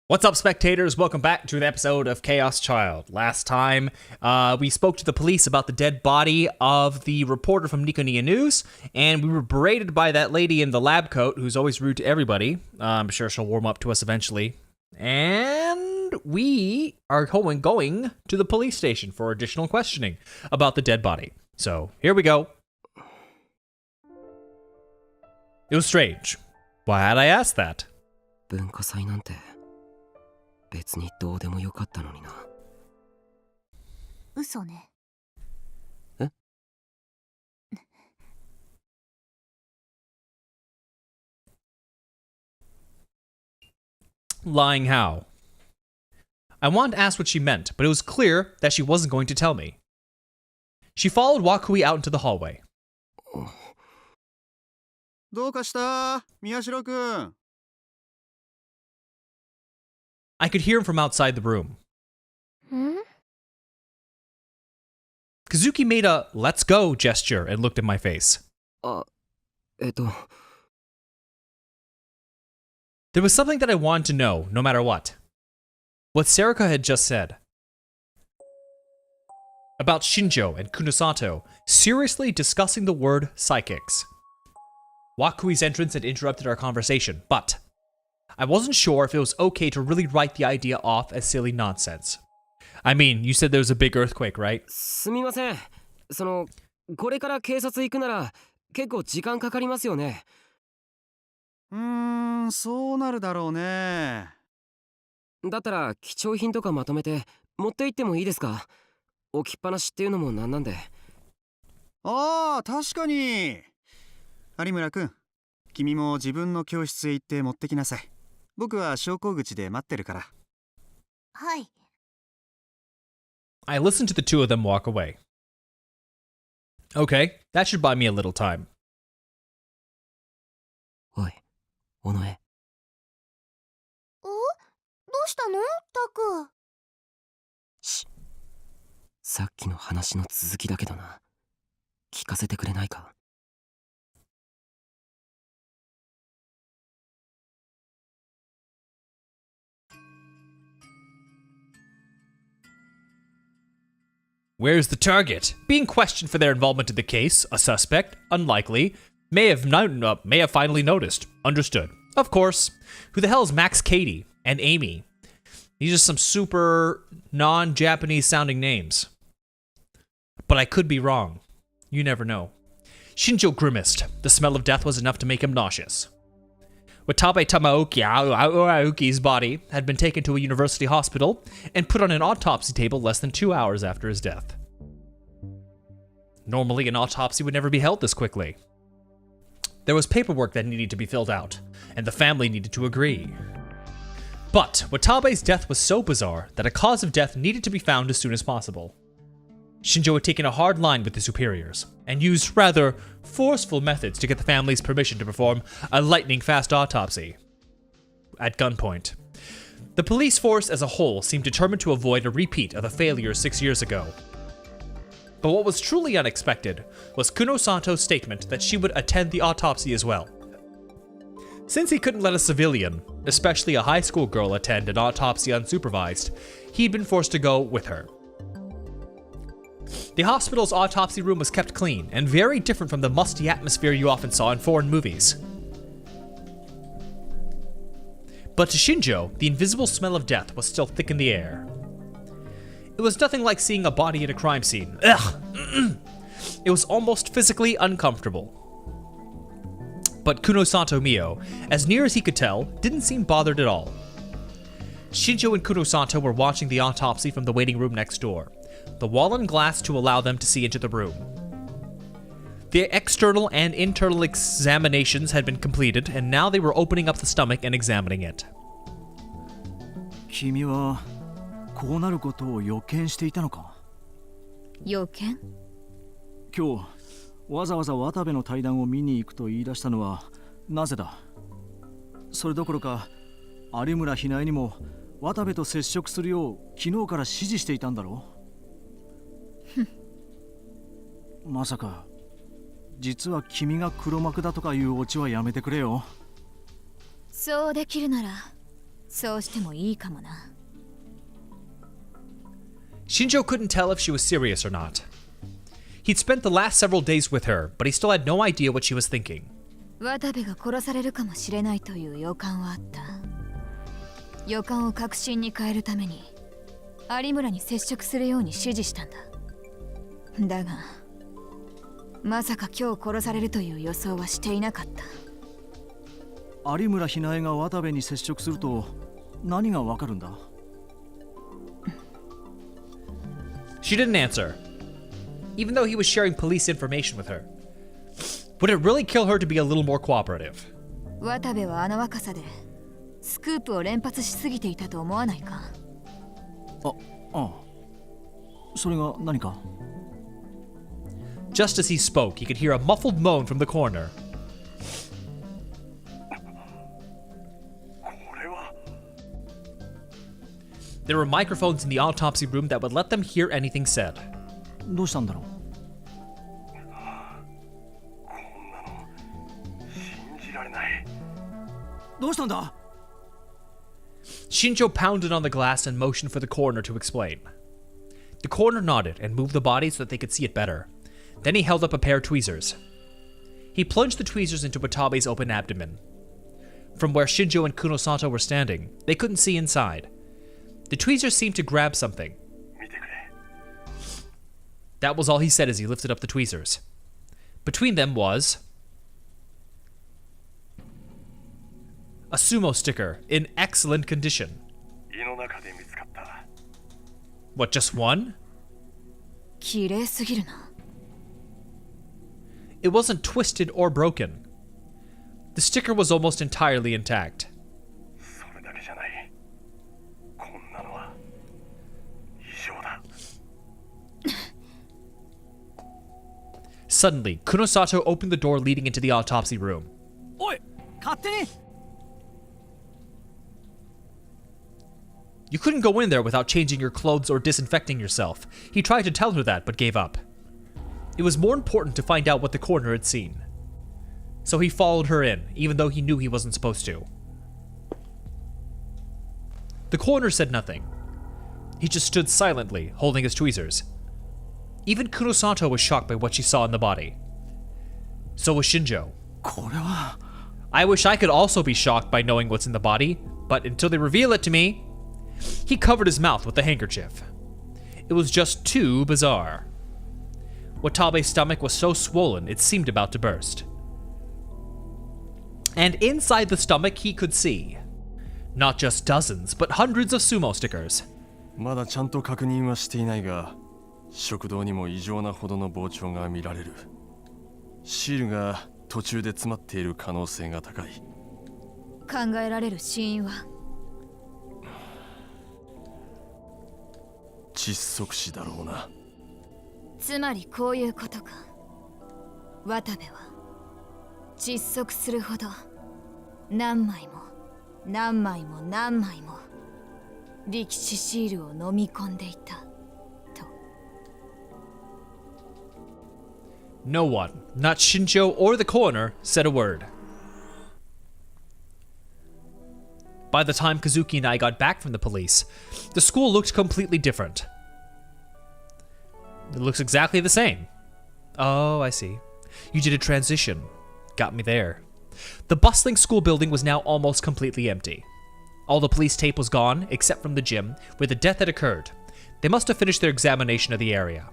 What's up, spectators? Welcome back to an episode of Chaos Child. Last time, we spoke to the police about the dead body of the reporter from Nikoniya News, and we were berated by that lady in the lab coat who's always rude to everybody. I'm sure she'll warm up to us eventually. And we are going to the police station for additional questioning about the dead body. So, here we go. It was strange. Why had I asked that? 文化祭なんて別にどうでもよかったのにな。嘘ね。え？ Lying how? I wanted to ask what she meant, but it was clear that she wasn't going to tell me. She followed Wakui out into the hallway. どうかした、宮代くん。I could hear him from outside the room. Kazuki made a "let's go" gesture and looked at my face. There was something that I wanted to know, no matter what. What Sarika had just said. About Shinjo and Kunosato seriously discussing the word psychics. Wakui's entrance had interrupted our conversation, but I wasn't sure if it was okay to really write the idea off as silly nonsense. I mean, you said there was a big earthquake, right? すみません。これから警察行くなら結構時間かかりますよね。そうなるだろうね。だったら貴重品とかまとめて持って行ってもいいですか？置きっぱなしっていうのもなんなんで。ああ、確かに。有村くん、君も自分の教室へ行って持ってきなさい。僕は昇降口で待ってるから。はい。I listened to the two of them walk away. Okay, that should buy me a little time. おい、尾上。どうしたの、タク？さっきの話の続きだけどな。聞かせてくれないか？ Where's the target? Being questioned for their involvement in the case, a suspect, unlikely, may have finally noticed. Understood. Of course. Who the hell is Max Cady and Amy? These are some super non-Japanese sounding names. But I could be wrong. You never know. Shinjo grimaced. The smell of death was enough to make him nauseous. Watabe Aoki's body had been taken to a university hospital and put on an autopsy table less than 2 hours after his death. Normally, an autopsy would never be held this quickly. There was paperwork that needed to be filled out, and the family needed to agree. But Watabe's death was so bizarre that a cause of death needed to be found as soon as possible. Shinjo had taken a hard line with his superiors, and used rather forceful methods to get the family's permission to perform a lightning-fast autopsy. At gunpoint. The police force as a whole seemed determined to avoid a repeat of the failure 6 years ago. But what was truly unexpected was Kunosato's statement that she would attend the autopsy as well. Since he couldn't let a civilian, especially a high school girl, attend an autopsy unsupervised, he'd been forced to go with her. The hospital's autopsy room was kept clean and very different from the musty atmosphere you often saw in foreign movies. But to Shinjo, the invisible smell of death was still thick in the air. It was nothing like seeing a body at a crime scene. Ugh! It was almost physically uncomfortable. But Kunosato Mio, as near as he could tell, didn't seem bothered at all. Shinjo and Kunosato were watching the autopsy from the waiting room next door. The wall and glass to allow them to see into the room. The external and internal examinations had been completed, and now they were opening up the stomach and examining it. 君はこうなることを予見していたのか？予見？今日わざわざ渡部の対談を見に行くと言い出したのはなぜだ？それどころか有村ひなえにも渡部と接触するよう昨日から指示していたんだろう？まさか実は君が黒幕だとかいうオチはやめてくれよ。そうできるならそうしてもいいかもな。 Shinjo couldn't tell if she was serious or not. He'd spent the last several days with her, but he still had no idea what she was thinking. 渡部が殺されるかもしれないという予感はあった。予感を確信に変えるために有村に接触するように指示したんだ。だがまさか今日殺されるという予想はしていなかった。有村ひなえが渡部に接触すると何がわかるんだ？ She didn't answer, even though he was sharing police information with her. Would it really kill her to be a little more cooperative? 渡部はあの若さでスクープを連発しすぎていたと思わないか？ああ、それが何か？ Just as he spoke, he could hear a muffled moan from the corner. There were microphones in the autopsy room that would let them hear anything said. どうしたんだろう？ どうしたんだ？ Shinjo pounded on the glass and motioned for the coroner to explain. The coroner nodded and moved the body so that they could see it better. Then he held up a pair of tweezers. He plunged the tweezers into Watabe's open abdomen. From where Shinjo and Kunosato were standing, they couldn't see inside. The tweezers seemed to grab something. That was all he said as he lifted up the tweezers. Between them was a sumo sticker in excellent condition. What, just one? 綺麗すぎるな。 It wasn't twisted or broken. The sticker was almost entirely intact. Suddenly, Kunosato opened the door leading into the autopsy room. おい、勝手に！ You couldn't go in there without changing your clothes or disinfecting yourself. He tried to tell her that, but gave up. It was more important to find out what the coroner had seen. So he followed her in, even though he knew he wasn't supposed to. The coroner said nothing. He just stood silently, holding his tweezers. Even Kunosato was shocked by what she saw in the body. So was Shinjo. これは I wish I could also be shocked by knowing what's in the body, but until they reveal it to me... He covered his mouth with a handkerchief. It was just too bizarre. Watabe's stomach was so swollen it seemed about to burst. And inside the stomach he could see not just dozens, but hundreds of sumo stickers. まだちゃんと確認はしていないが、食道にも異常なほどの膨張が見られる。シールが途中で詰まっている可能性が高い。考えられる死因は？窒息死だろうな。つまりこういうことか。渡部は窒息するほど何枚も何枚も何枚も力士シールを飲み込んでいたと。 No one, not Shinjo or the coroner, said a word. By the time Kazuki and I got back from the police, the school looked completely different. It looks exactly the same. Oh, I see. You did a transition. Got me there. The bustling school building was now almost completely empty. All the police tape was gone, except from the gym, where the death had occurred. They must have finished their examination of the area.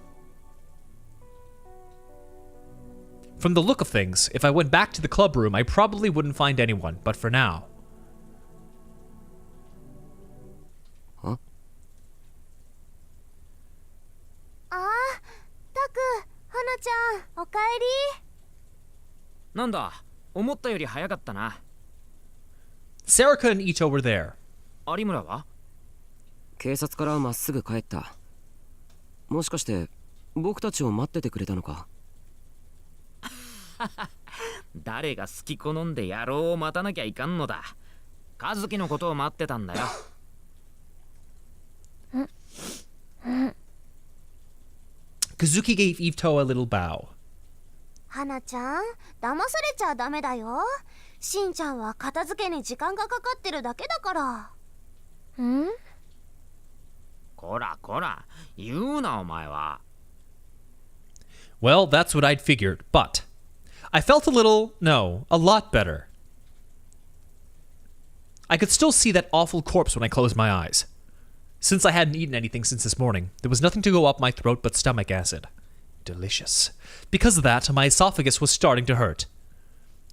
From the look of things, if I went back to the club room, I probably wouldn't find anyone, but for now... Huh? ああ、タク、花ちゃん、おかえり。なんだ、思ったより早かったな。Sarika and Ito were there. 有村は？警察からまっすぐ帰った。もしかして僕たちを待っててくれたのか？誰が好き好んで野郎を待たなきゃいかんのだ。和樹のことを待ってたんだよ。Kazuki gave Ito a little bow. 花ちゃん、騙されちゃダメだよ。しんちゃんは片付けに時間がかかってるだけだから。ん？こらこら、言うなお前は。 Well, that's what I'd figured, but I felt a lot better. I could still see that awful corpse when I closed my eyes. Since I hadn't eaten anything since this morning, there was nothing to go up my throat but stomach acid. Delicious. Because of that, my esophagus was starting to hurt.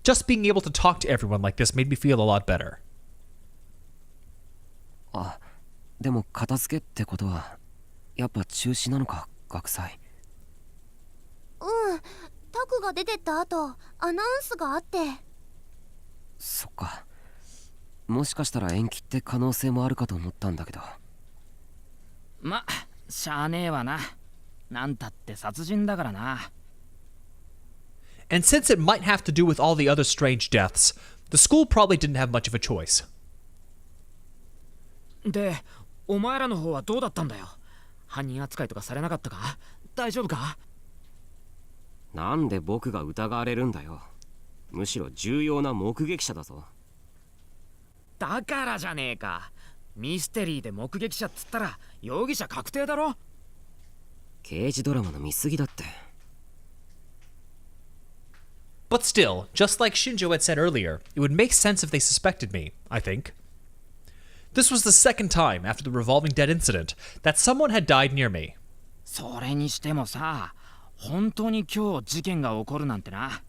Just being able to talk to everyone like this made me feel a lot better. あ、でも片付けってことはやっぱ中止なのか、学祭。うん、タクが出てった後アナウンスがあって。そっか。もしかしたら延期って可能性もあるかと思ったんだけど。ま、しゃあねえわな。なんたって殺人だからな。And since it might have to do with all the other strange deaths, the school probably didn't have much of a choice. で、お前らの方はどうだったんだよ。犯人扱いとかされなかったか？大丈夫か？なんで僕が疑われるんだよ。むしろ重要な目撃者だぞ。だからじゃねえか。ミステリーで目撃者っつったら容疑者確定だろ。刑事ドラマの見過ぎだって。But still, just like Shinjo had said earlier, it would make sense if they suspected me, I think. This was the second time after the revolving dead incident that someone had died near me. それにしてもさ、本当に今日事件が起こるなんてな。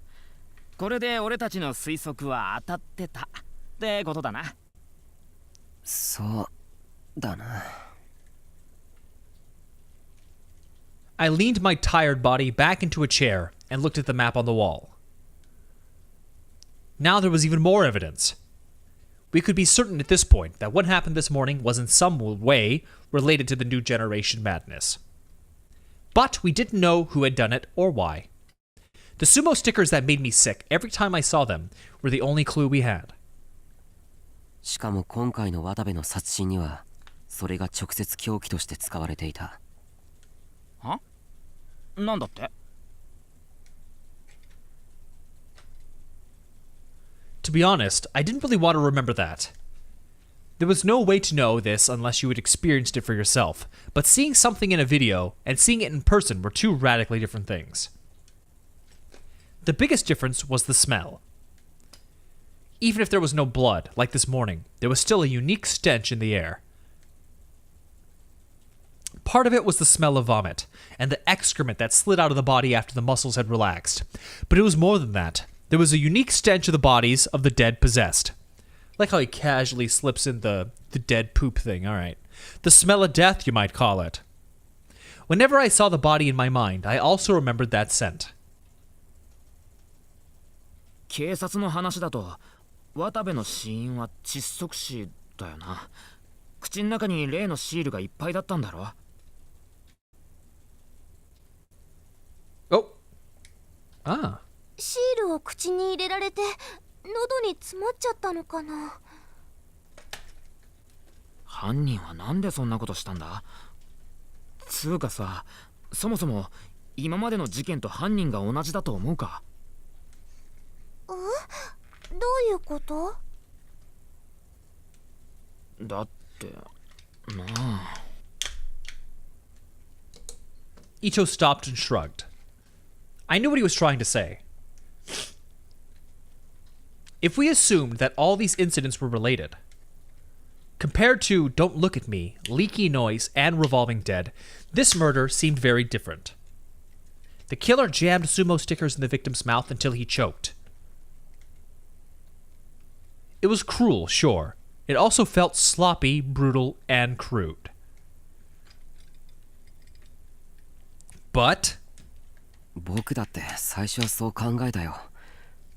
これで俺たちの推測は当たってたってことだな。そうだな。I leaned my tired body back into a chair and looked at the map on the wall. Now there was even more evidence. We could be certain at this point that what happened this morning was in some way related to the new generation madness. But we didn't know who had done it or why. The sumo stickers that made me sick every time I saw them were the only clue we had. しかも今回の渡部の殺人にはそれが直接凶器として使われていた。は？なんだって？ To be honest, I didn't really want to remember that. There was no way to know this unless you had experienced it for yourself, but seeing something in a video and seeing it in person were two radically different things. The biggest difference was the smell. Even if there was no blood, like this morning, there was still a unique stench in the air. Part of it was the smell of vomit, and the excrement that slid out of the body after the muscles had relaxed. But it was more than that. There was a unique stench of the bodies of the dead possessed. Like how he casually slips in the dead poop thing, alright. The smell of death, you might call it. Whenever I saw the body in my mind, I also remembered that scent. 警察の話だと、渡部の死因は窒息死だよな。口の中に例のシールがいっぱいだったんだろ。Oh. Ah. シールを口に入れられて喉に詰まっちゃったのかな。犯人はなんでそんなことしたんだ？つうかさ、そもそも今までの事件と犯人が同じだと思うか？どういうこと？だってなあ。Ito stopped and shrugged. I knew what he was trying to say. If we assumed that all these incidents were related, compared to Don't Look at Me, Leaky Noise, and Revolving Dead, this murder seemed very different. The killer jammed sumo stickers in the victim's mouth until he choked. It was cruel, sure. It also felt sloppy, brutal, and crude. But 僕だって最初はそう考えたよ。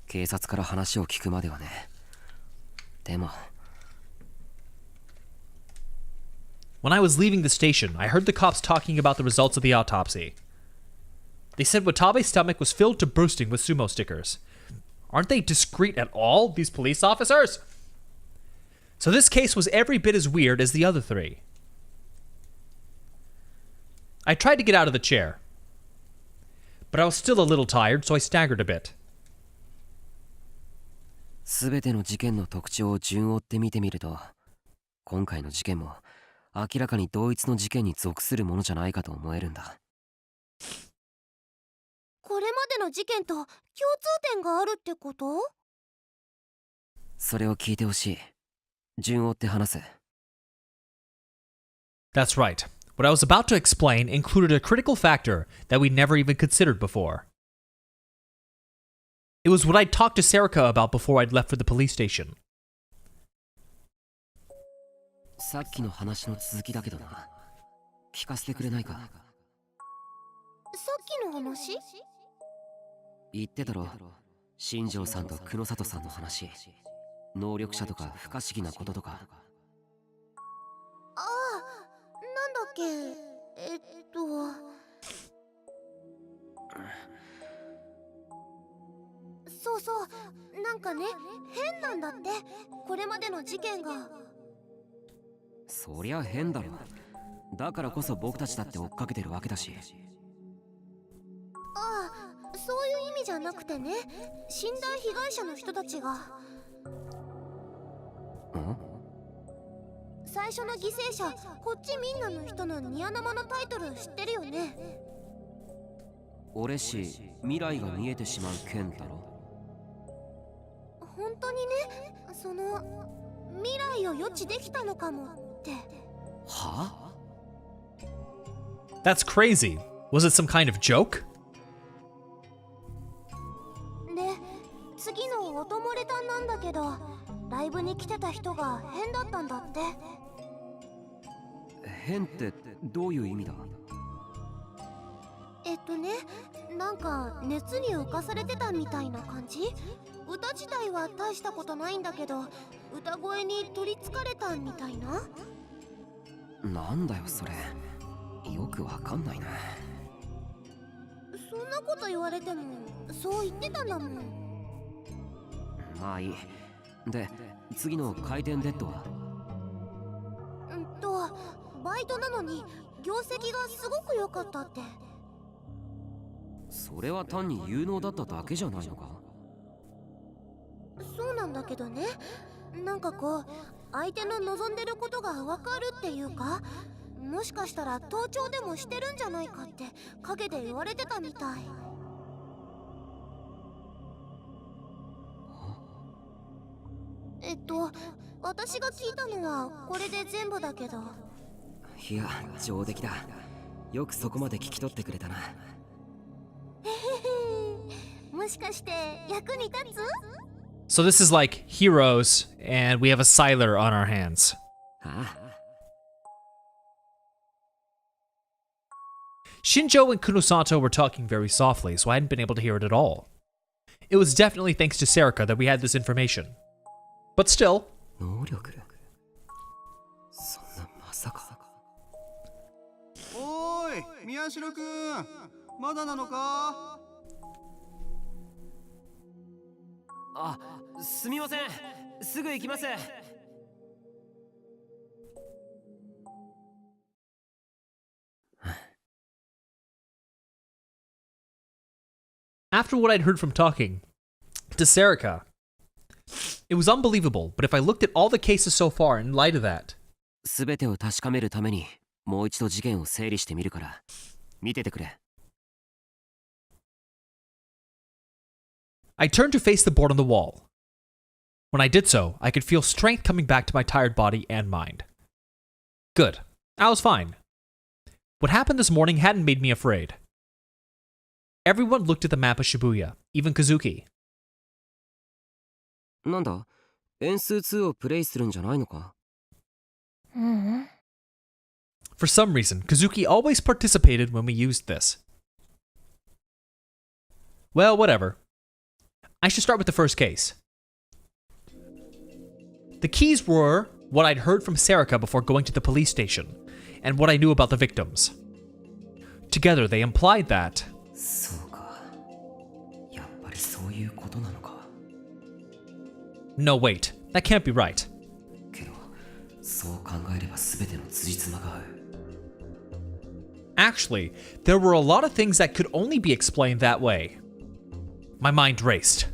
警察から話を聞くまではね。でも when I was leaving the station, I heard the cops talking about the results of the autopsy. They said Watabe's stomach was filled to bursting with sumo stickers. Aren't they discreet at all, these police officers? So this case was every bit as weird as the other three. I tried to get out of the chair, but I was still a little tired, so I staggered a bit. すべての事件の特徴を順を追って見てみると、今回の事件も明らかに同一の事件に属するものじゃないかと思えるんだ。これまでの事件と共通点があるってこと？それを聞いてほしい。順を追って話す。That's right. What I was about to explain included a critical factor that we never even considered before. It was what I'd talked to Serica about before I'd left for the police station. さっきの話の続きだけどな。聞かせてくれないか。さっきの話？言ってたろ。新庄さんと黒里さんの話。能力者とか不可思議なこととか。ああ、なんだっけ。そうそう、なんかね、変なんだって、これまでの事件が。そりゃ変だろ。だからこそ僕たちだって追っかけてるわけだし。ああ、そういう意味じゃなくてね、死んだ被害者の人たちが。最初の犠牲者、こっちみんなの人のニア生のタイトル知ってるよね。俺氏、未来が見えてしまう剣だろ。本当にね、その未来を予知できたのかもって。は？ That's crazy. Was it some kind of joke? で、次の音漏れたんなんだけど、ライブに来てた人が変だったんだって。変ってどういう意味だ？なんか熱に浮かされてたみたいな感じ。歌自体は大したことないんだけど、歌声に取りつかれたみたいな。なんだよそれ。よくわかんないな。そんなこと言われても、そう言ってたんだもん。まあいい。で、次の回転デッドは？バイトなのに業績がすごく良かったって。それは単に有能だっただけじゃないのか？そうなんだけどね、なんかこう相手の望んでることがわかるっていうか、もしかしたら盗聴でもしてるんじゃないかって陰で言われてたみたい。私が聞いたのはこれで全部だけど。いや、上出来だ。よくそこまで聞き取ってくれたな。もしかして役に立つ？ So this is like heroes, and we have a Siler on our hands. ああ。Shinjo and Kunosato were talking very softly, so I hadn't been able to hear it at all. It was definitely thanks to Serica that we had this information. But still... 能力？そんなまさか。おーい、宮代くん、まだなのか？あ、すみません。すぐ行きます。After what I'd heard from talking to Serica, it was unbelievable, but if I looked at all the cases so far in light of that... すべてを確かめるために、もう一度事件を整理してみるから、見ててくれ。I turned to face the board on the wall. When I did so, I could feel strength coming back to my tired body and mind. Good. I was fine. What happened this morning hadn't made me afraid. Everyone looked at the map of Shibuya, even Kazuki. なんだ？円数2をプレイするんじゃないのか？For some reason, Kazuki always participated when we used this. Well, whatever. I should start with the first case. The keys were what I'd heard from Serica before going to the police station, and what I knew about the victims. Together, they implied that... そうか。やっぱりそういうことなのか。No, wait. That can't be right. けど、そう考えれば全ての辻褄が合う。Actually, there were a lot of things that could only be explained that way. My mind raced.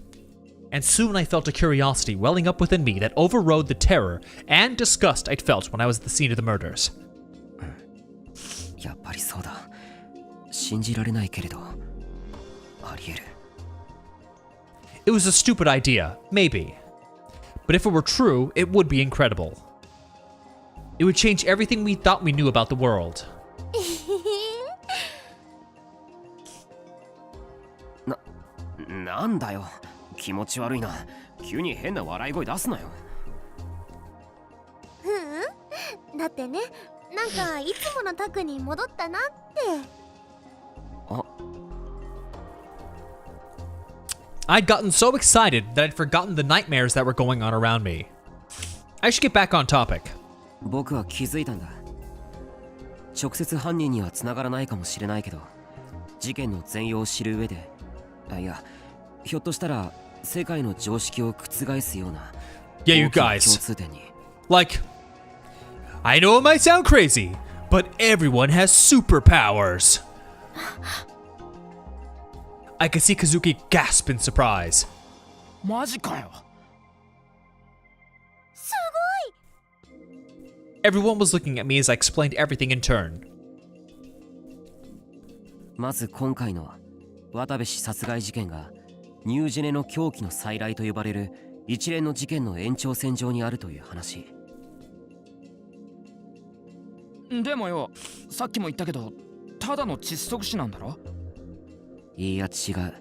and soon I felt a curiosity welling up within me that overrode the terror and disgust I'd felt when I was at the scene of the murders. やっぱりそうだ。信じられないけれど、あり得る。It was a stupid idea, maybe. But if it were true, it would be incredible. It would change everything we thought we knew about the world. なんだよ。気持ち悪いな。急に変な笑い声出すなよ。だってね、なんかいつものタクに戻ったなって。I'd gotten so excited that I'd forgotten the nightmares that were going on around me. I should get back on topic. 僕は気づいたんだ。直接犯人には繋がらないかもしれないけど、事件の全容を知る上で、いや、ひょっとしたら世界の常識を覆すような Yeah, you 大きな guys. 共通点に。Like, I know it might sound crazy, but everyone has superpowers. I could see Kazuki gasp in surprise. マジかよ。すごい。 Everyone was looking at me as I explained everything in turn. まず今回の渡部氏殺害事件がニュージェネの狂気の再来と呼ばれる一連の事件の延長線上にあるという話。でもよ、さっきも言ったけど、ただの窒息死なんだろ？いや違う。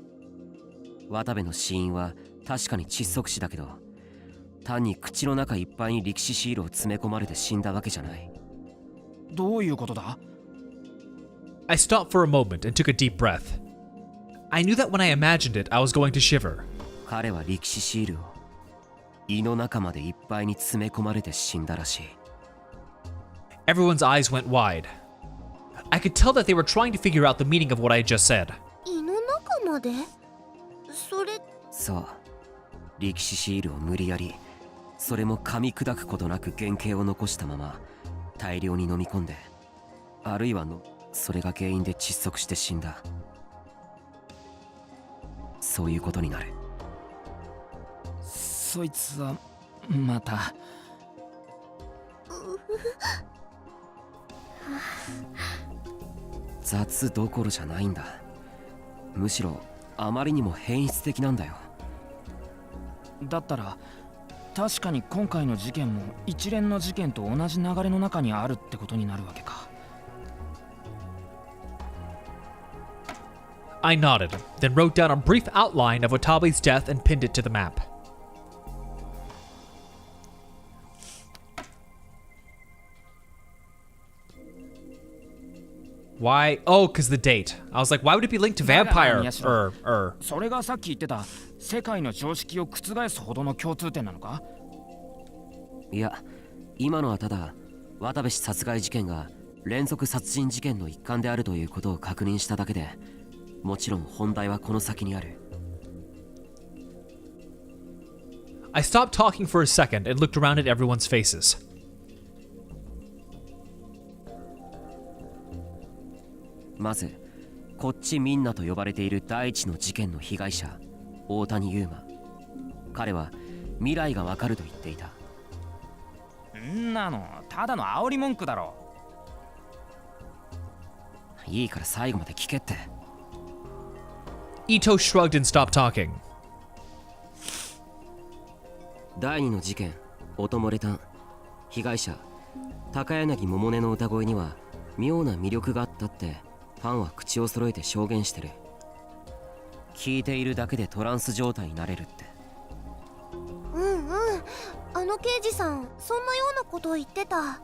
渡部の死因は確かに窒息死だけど、単に口の中いっぱいに力士シールを詰め込まれて死んだわけじゃない。どういうことだ？ I stopped for a moment and took a deep breath. I knew that when I imagined it, I was going to shiver. 彼は力士シールを胃の中までいっぱいに詰め込まれて死んだらしい。Everyone's eyes went wide. I could tell that they were trying to figure out the meaning of what I had just said. 胃の中まで？それ。そう。力士シールを無理やり、それも噛み砕くことなく原型を残したまま大量に飲み込んで、あるいはそれが原因で窒息して死んだ。そういうことになる。そいつはまた。雑どころじゃないんだ。むしろあまりにも変質的なんだよ。だったら確かに今回の事件も一連の事件と同じ流れの中にあるってことになるわけか。I nodded, then wrote down a brief outline of Watabe's death and pinned it to the map. Why? Oh, because the date. I was like, why would it be linked to vampire? それがさっき言ってた世界の常識を覆すほどの共通点なのか？いや、今のはただ渡部氏殺害事件が連続殺人事件の一環であるということを確認しただけで、もちろん本題はこの先にある。I stopped talking for a second and looked around at everyone's faces. まず、こっちみんなと呼ばれている第一の事件の被害者、大谷優馬。彼は未来がわかると言っていた。んなの、ただの煽り文句だろ。いいから最後まで聞けって。Ito shrugged and stopped talking. 第二の事件、音漏れ炭。被害者、高柳百音の歌声には妙な魅力があったってファンは口を揃えて証言してる。聞いているだけでトランス状態になれるって。うんうん、あの刑事さんそんなようなことを言ってた。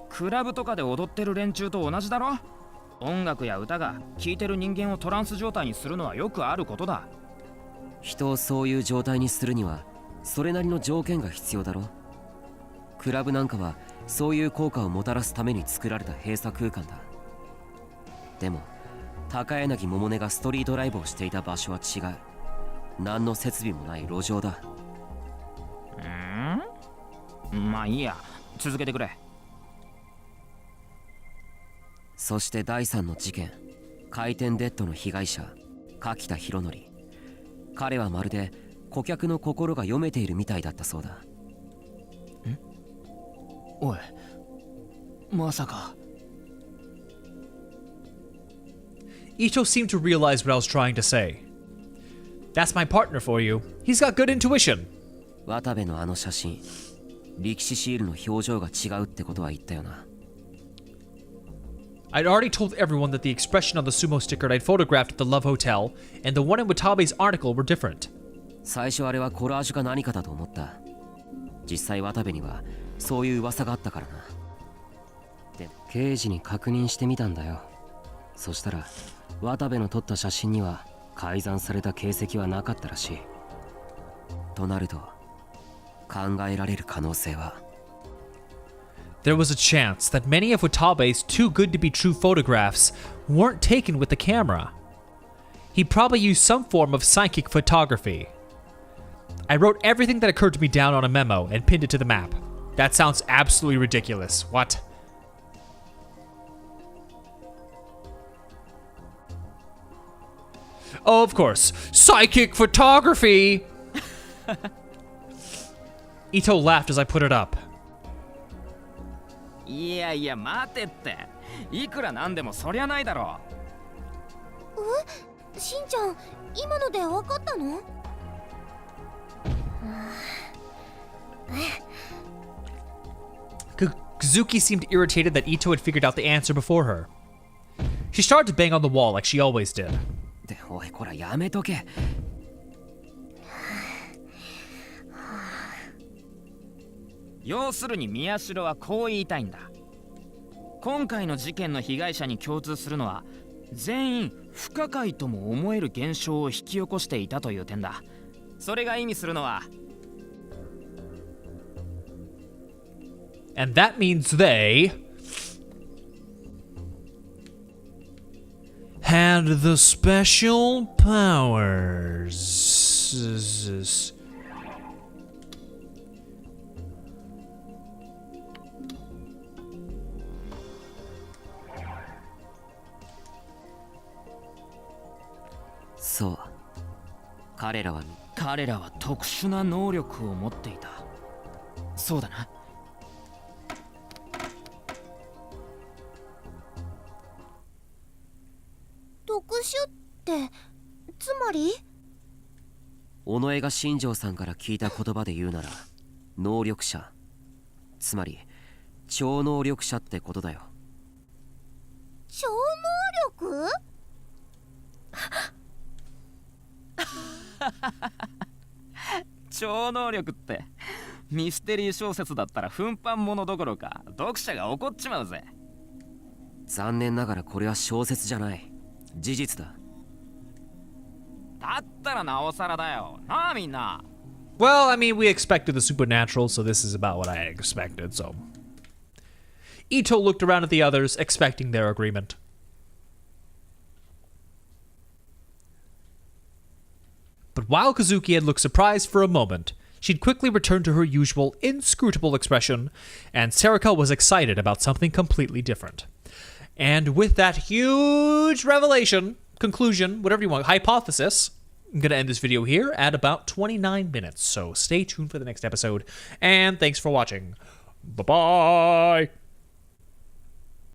クラブとかで踊ってる連中と同じだろ。音楽や歌が聴いてる人間をトランス状態にするのはよくあることだ。人をそういう状態にするにはそれなりの条件が必要だろ。クラブなんかはそういう効果をもたらすために作られた閉鎖空間だ。でも高柳百音がストリートライブをしていた場所は違う。何の設備もない路上だ。まあいいや、続けてくれ。そして第3の事件、回転デッドの被害者柿田博則。彼はまるで顧客の心が読めているみたいだったそうだ。おい、まさか。Ito seemed to realize what I was trying to say. That's my partner for you. He's got good intuition. 渡部のあの写真、力士シールの表情が違うってことは言ったよな。I'd already told everyone that the expression on the sumo sticker I'd photographed at the Love Hotel and the one in Watabe's article were different. 最初あれはコラージュか何かだと思った。実際渡部にはそういう噂があったからな。で、刑事に確認してみたんだよ。そしたら渡部の撮った写真には改ざんされた形跡はなかったらしい。となると考えられる可能性は、There was a chance that many of Watabe's too good to be true photographs weren't taken with the camera. He probably used some form of psychic photography. I wrote everything that occurred to me down on a memo and pinned it to the map. That sounds absolutely ridiculous. What? Oh, of course. Psychic photography! Ito laughed as I put it up. いやいや待てって、いくらなんでもそりゃないだろ。しんちゃん、今ので分かったのKazuki seemed irritated that Ito had figured out the answer before her. She started to bang on the wall like she always did. で、おいこらやめとけ。要するに宮代はこう言いたいんだ。今回の事件の被害者に共通するのは、全員不可解とも思える現象を引き起こしていたという点だ。それが意味するのは、And that means they had the special powers.そう。彼らは特殊な能力を持っていた。そうだな。特殊ってつまり？尾上が新庄さんから聞いた言葉で言うなら能力者、つまり超能力者ってことだよ。超能力？超能力ってミステリー小説だったら奮発物どころか読者が怒っちまうぜ。残念ながらこれは小説じゃない、事実だ。だったらなおさらだよなあみんな。 Well, I mean, we expected the supernatural, so this is about what I expected, so. Ito looked around at the others, expecting their agreement. But while Kazuki had looked surprised for a moment, she'd quickly returned to her usual inscrutable expression, and Serika was excited about something completely different. And with that huge revelation, conclusion, whatever you want, hypothesis, I'm going to end this video here at about 29 minutes. So stay tuned for the next episode, and thanks for watching. Bye-bye!